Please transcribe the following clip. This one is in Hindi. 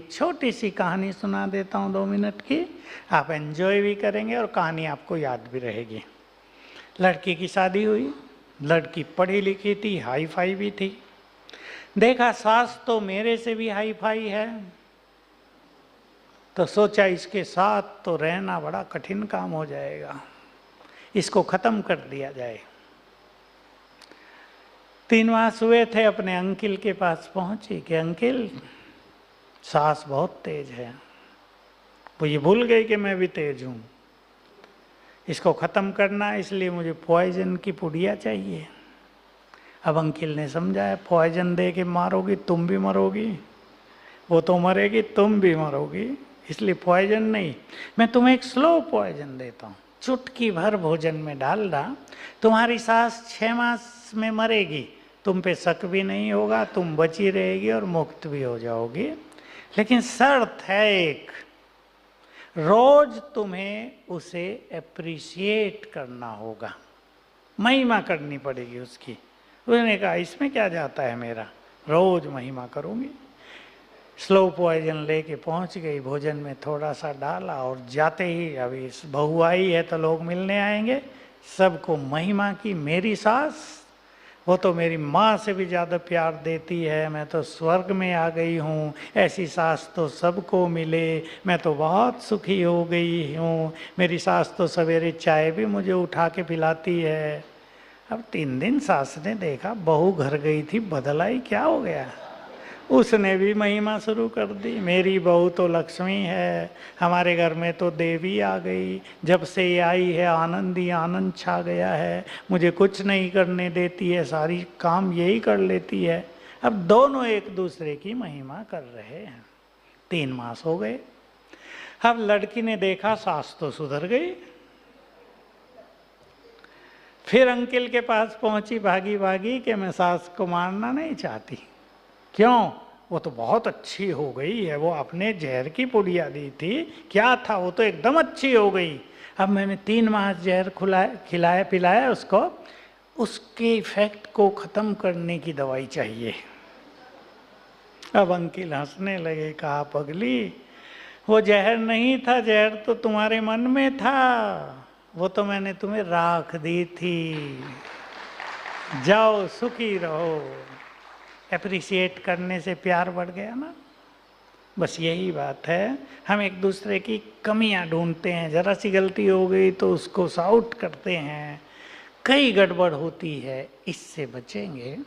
एक छोटी सी कहानी सुना देता हूँ 2 मिनट की। आप एंजॉय भी करेंगे और कहानी आपको याद भी रहेगी। लड़की की शादी हुई, लड़की पढ़ी लिखी थी, हाई फाई भी थी। देखा सास तो मेरे से भी हाई फाई है, तो सोचा इसके साथ तो रहना बड़ा कठिन काम हो जाएगा, इसको खत्म कर दिया जाए। 3 मास हुए थे, अपने अंकिल के पास पहुंची कि अंकिल सास बहुत तेज है। वो ये भूल गई कि मैं भी तेज हूँ, इसको ख़त्म करना है, इसलिए मुझे पॉइजन की पुड़िया चाहिए। अब अंकिल ने समझाया, पॉइजन दे के मारोगी तुम भी मरोगी, वो तो मरेगी तुम भी मरोगी, इसलिए पॉइजन नहीं, मैं तुम्हें एक स्लो पॉइजन देता हूँ। चुटकी भर भोजन में डालना, तुम्हारी सास 6 मास में मरेगी, तुम पे शक भी नहीं होगा, तुम बची रहेगी और मुक्त भी हो जाओगी। लेकिन शर्त है एक, रोज तुम्हें उसे एप्रिशिएट करना होगा, महिमा करनी पड़ेगी उसकी। उसने कहा इसमें क्या जाता है मेरा, रोज महिमा करूंगी। स्लो पॉइजन लेके पहुंच गई, भोजन में थोड़ा सा डाला और जाते ही, अभी बहू आई है तो लोग मिलने आएंगे, सबको महिमा की, मेरी सास वो तो मेरी माँ से भी ज़्यादा प्यार देती है, मैं तो स्वर्ग में आ गई हूँ, ऐसी सास तो सबको मिले, मैं तो बहुत सुखी हो गई हूँ, मेरी सास तो सवेरे चाय भी मुझे उठा के पिलाती है। अब 3 दिन सास ने देखा बहू घर गई थी, बदलाई क्या हो गया, उसने भी महिमा शुरू कर दी, मेरी बहू तो लक्ष्मी है, हमारे घर में तो देवी आ गई, जब से ये आई है आनंद ही आनंद छा गया है, मुझे कुछ नहीं करने देती है, सारी काम यही कर लेती है। अब दोनों एक दूसरे की महिमा कर रहे हैं। 3 मास हो गए। अब लड़की ने देखा सास तो सुधर गई, फिर अंकिल के पास पहुंची भागी भागी कि मैं सास को मारना नहीं चाहती। क्यों, वो तो बहुत अच्छी हो गई है, वो आपने जहर की पुड़िया दी थी, क्या था, वो तो एकदम अच्छी हो गई। अब मैंने 3 माह जहर खिलाया पिलाया उसको, उसके इफेक्ट को ख़त्म करने की दवाई चाहिए। अब अंकिल हंसने लगे, कहा पगली वो जहर नहीं था, जहर तो तुम्हारे मन में था, वो तो मैंने तुम्हें राख दी थी, जाओ सुखी रहो। एप्रिशिएट करने से प्यार बढ़ गया ना। बस यही बात है, हम एक दूसरे की कमियां ढूंढते हैं, जरा सी गलती हो गई तो उसको शाउट करते हैं, कई गड़बड़ होती है, इससे बचेंगे।